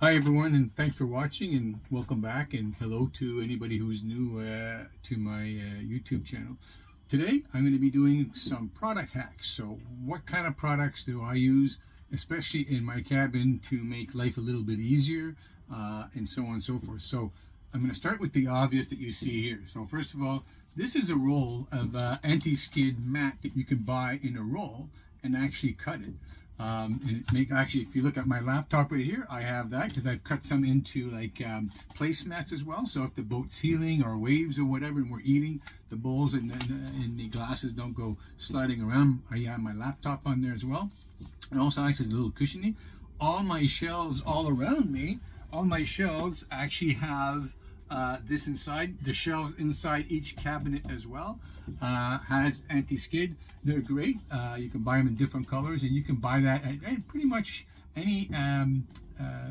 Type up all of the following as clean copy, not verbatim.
Hi everyone, and thanks for watching, and welcome back, and hello to anybody who's new to my YouTube channel. Today I'm going to be doing some product hacks. So what kind of products do I use, especially in my cabin, to make life a little bit easier, and so on and so forth. So I'm going to start with the obvious that you see here. So first of all, this is a roll of anti-skid mat that you can buy in a roll and actually cut it. Actually, if you look at my laptop right here, I have that because I've cut some into like placemats as well. So if the boat's heeling or waves or whatever, and we're eating, the bowls and the glasses don't go sliding around, I have my laptop on there as well. And also acts as a little cushiony. All my shelves all around me, all my shelves actually have this inside. The shelves inside each cabinet as well has anti-skid. They're great. You can buy them in different colors, and you can buy that at pretty much any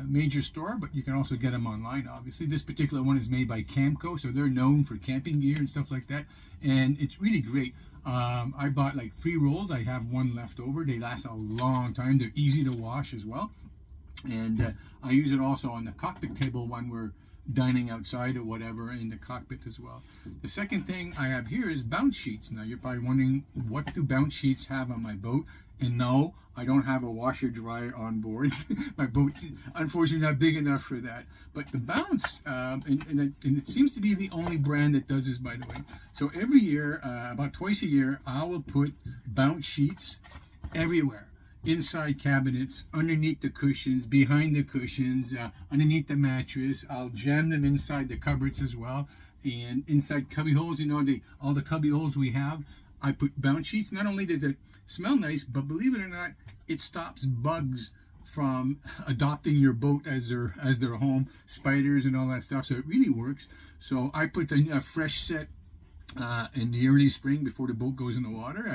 major store, but you can also get them online. Obviously, this particular one is made by Camco, so they're known for camping gear and stuff like that, and it's really great. I bought like 3 rolls. I have one left over. They last a long time. They're easy to wash as well, and I use it also on the cockpit table when we're dining outside or whatever, in the cockpit as well. The second thing I have here is bounce sheets. Now you're probably wondering, what do bounce sheets have on my boat? And no, I don't have a washer dryer on board. My boat's unfortunately not big enough for that. But the bounce, and it seems to be the only brand that does this, by the way. So every year, about twice a year, I will put bounce sheets everywhere. Inside cabinets, underneath the cushions, behind the cushions, underneath the mattress. I'll jam them inside the cupboards as well, and inside cubby holes. You know, all the cubby holes we have, I put bounce sheets. Not only does it smell nice, but believe it or not, it stops bugs from adopting your boat as their home, spiders and all that stuff. So it really works. So I put a fresh set in the early spring before the boat goes in the water.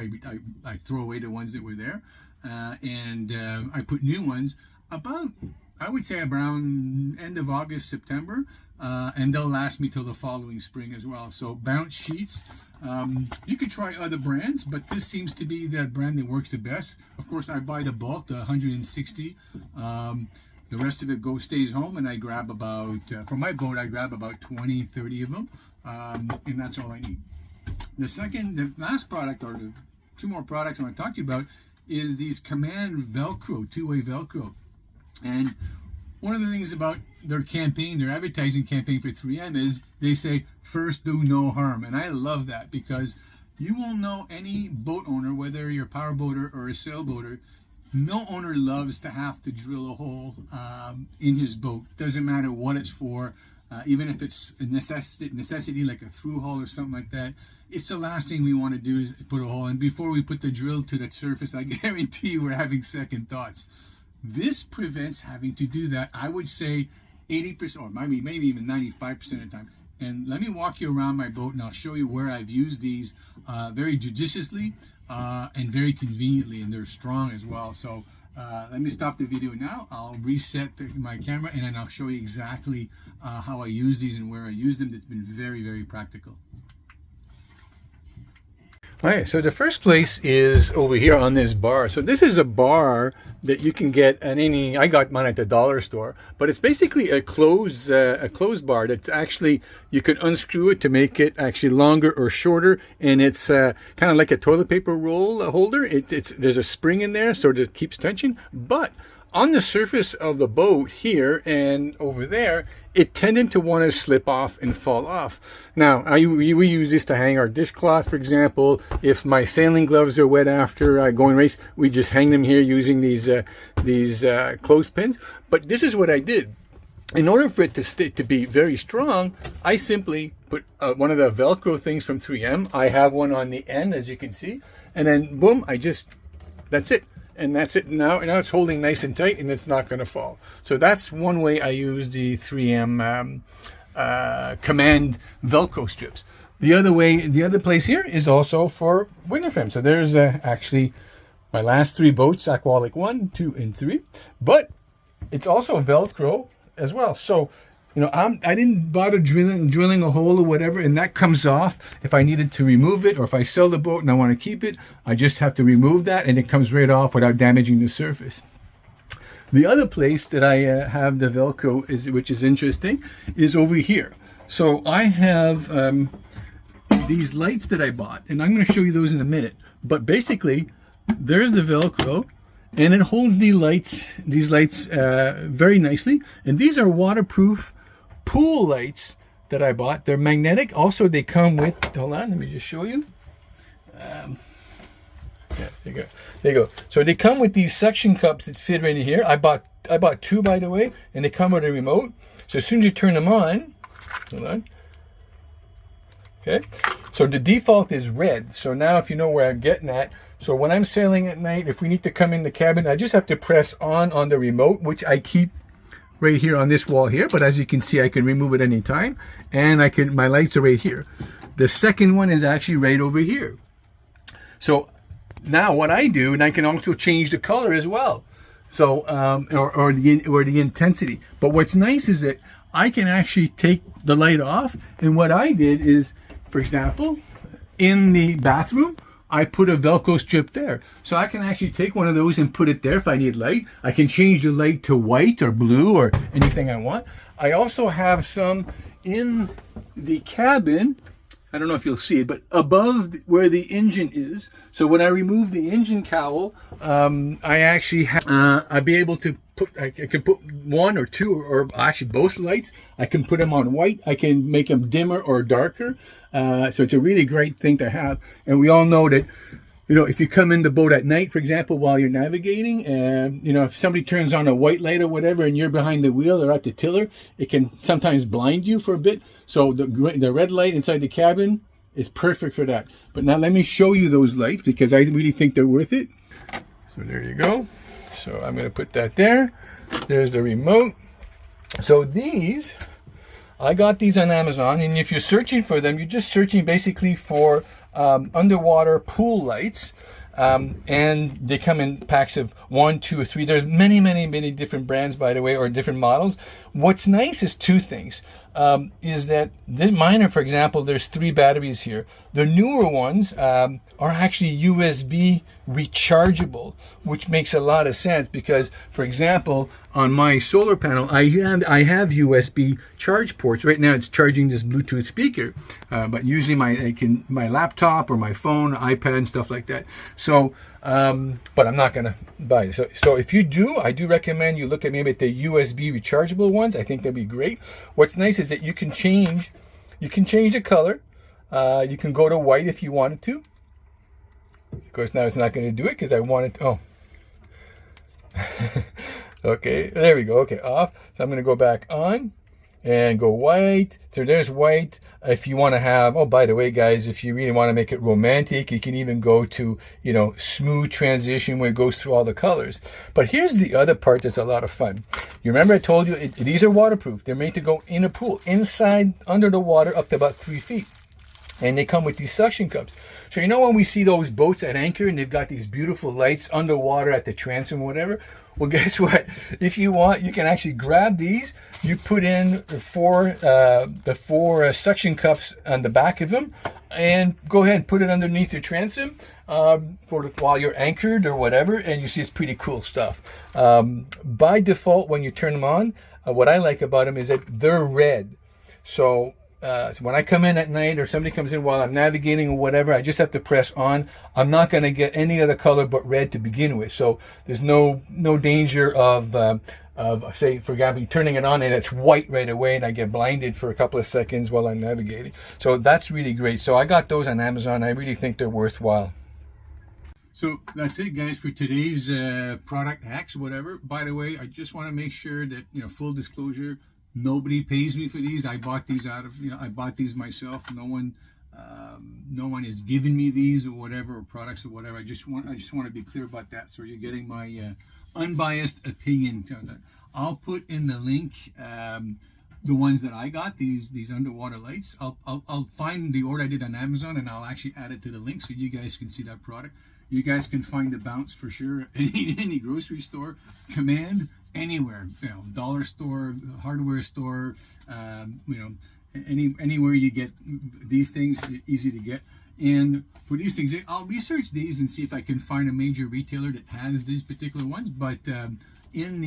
I throw away the ones that were there. And I put new ones about, I would say, around end of August, September, and they'll last me till the following spring as well. So bounce sheets, you could try other brands, but this seems to be the brand that works the best. Of course, I buy the bulk, the 160. The rest of it stays home, and I grab about, for my boat, I grab about 20, 30 of them, and that's all I need. The last product, or the 2 more products I want to talk to you about, is these Command Velcro, 2-way Velcro. And one of the things about their campaign, their advertising campaign for 3M, is they say, first do no harm. And I love that, because you will know any boat owner, whether you're a power boater or a sailboater, no owner loves to have to drill a hole in his boat. Doesn't matter what it's for. Even if it's a necessity like a through hole or something like that, it's the last thing we want to do is put a hole in. Before we put the drill to the surface, I guarantee you we're having second thoughts. This prevents having to do that, I would say 80%, or maybe even 95% of the time. And let me walk you around my boat, and I'll show you where I've used these very judiciously and very conveniently, and they're strong as well. So let me stop the video now. I'll reset my camera, and then I'll show you exactly how I use these and where I use them. It's been very, very practical. All right, so the first place is over here on this bar. So this is a bar that you can get at any, I got mine at the dollar store, but it's basically a closed bar that's actually, you can unscrew it to make it actually longer or shorter, and it's kind of like a toilet paper roll holder. There's a spring in there so that it keeps tension, but on the surface of the boat here and over there, it tended to want to slip off and fall off. Now, we use this to hang our dishcloth, for example. If my sailing gloves are wet after going race, we just hang them here using these clothespins. But this is what I did. In order for it to be very strong, I simply put one of the Velcro things from 3M. I have one on the end, as you can see. And then, boom, that's it. And that's it. Now it's holding nice and tight, and it's not going to fall. So that's one way I use the 3M Command Velcro strips. The other place here is also for winter frame. So there's actually my last 3 boats, Aqualic 1, 2, and 3. But it's also Velcro as well. So, you know, I didn't bother drilling a hole or whatever, and that comes off. If I needed to remove it, or if I sell the boat and I want to keep it, I just have to remove that, and it comes right off without damaging the surface. The other place that I have the Velcro, which is interesting, is over here. So I have these lights that I bought, and I'm going to show you those in a minute. But basically, there's the Velcro, and it holds these lights very nicely. And these are waterproof pool lights that I bought. They're magnetic. Also, they come with, hold on, let me just show you. Yeah, there you go. There you go. So they come with these suction cups that fit right in here. I bought two, by the way, and they come with a remote. So as soon as you turn them on, hold on. Okay. So the default is red. So now if you know where I'm getting at, so when I'm sailing at night, if we need to come in the cabin, I just have to press on the remote, which I keep right here on this wall here. But as you can see, I can remove it anytime, and my lights are right here. The second one is actually right over here. So now what I do, and I can also change the color as well. So, or the intensity. But what's nice is that I can actually take the light off. And what I did is, for example, in the bathroom, I put a Velcro strip there. So I can actually take one of those and put it there if I need light. I can change the light to white or blue or anything I want. I also have some in the cabin. I don't know if you'll see it, but above where the engine is. So when I remove the engine cowl, I actually have, I'll be able to put, I can put one or two, or actually both lights. I can put them on white. I can make them dimmer or darker. So it's a really great thing to have. And we all know that, you know, if you come in the boat at night, for example, while you're navigating, and you know, if somebody turns on a white light or whatever, and you're behind the wheel or at the tiller, it can sometimes blind you for a bit. So the red light inside the cabin is perfect for that. But now let me show you those lights, because I really think they're worth it. So there you go. So I'm going to put that there. There's the remote. So these, I got these on Amazon, and if you're searching for them, you're just searching basically for underwater pool lights, and they come in packs of 1, 2, or 3. There's many different brands, by the way, or different models. What's nice is two things. Is that this miner, for example, there's 3 batteries here. The newer ones are actually USB rechargeable, which makes a lot of sense because, for example, on my solar panel, I have USB charge ports. Right now it's charging this Bluetooth speaker, but usually my laptop or my phone, iPad, and stuff like that. So, but I'm not gonna buy it. So if you do, I do recommend you look at maybe at the USB rechargeable ones. I think that'd be great. What's nice is that you can change the color. You can go to white if you wanted to. Of course, now it's not going to do it because I wanted to. Oh. Okay, there we go. Okay, off. So I'm going to go back on and go white. So there's white. If you want to have, oh, by the way, guys, if you really want to make it romantic, you can even go to, you know, smooth transition where it goes through all the colors. But here's the other part that's a lot of fun. You remember I told you these are waterproof. They're made to go in a pool, inside, under the water, up to about 3 feet. And they come with these suction cups. So you know when we see those boats at anchor and they've got these beautiful lights underwater at the transom or whatever? Well, guess what? If you want, you can actually grab these. You put in the four suction cups on the back of them, and go ahead and put it underneath your transom while you're anchored or whatever. And you see it's pretty cool stuff. By default, when you turn them on, what I like about them is that they're red. So when I come in at night or somebody comes in while I'm navigating or whatever, I just have to press on. I'm not going to get any other color but red to begin with. So there's no danger of say, for example, turning it on and it's white right away and I get blinded for a couple of seconds while I'm navigating. So that's really great. So I got those on Amazon. I really think they're worthwhile. So that's it, guys, for today's product hacks, whatever. By the way, I just want to make sure that, you know, full disclosure, nobody pays me for these. I bought these I bought these myself. No one is giving me these or whatever, or products or whatever. I just want to be clear about that. So you're getting my unbiased opinion. I'll put in the link the ones that I got, these underwater lights. I'll find the order I did on Amazon and I'll actually add it to the link so you guys can see that product. You guys can find the Bounce for sure any grocery store, Command, anywhere, you know, dollar store, hardware store, you know, anywhere you get these things, easy to get. And for these things, I'll research these and see if I can find a major retailer that has these particular ones. But in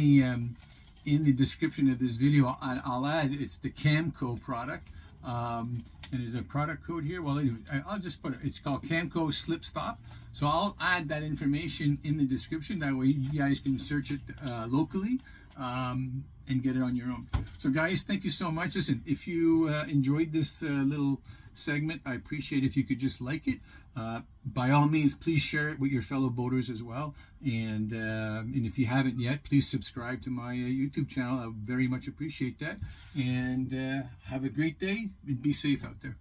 the description of this video, I'll add, it's the Camco product. And there's a product code here. Well, I'll just put it. It's called Camco Slip Stop. So I'll add that information in the description. That way you guys can search it locally and get it on your own. So guys, thank you so much. Listen, if you enjoyed this little segment, I appreciate if you could just like it. By all means, please share it with your fellow boaters as well. And if you haven't yet, please subscribe to my YouTube channel. I very much appreciate that. And have a great day and be safe out there.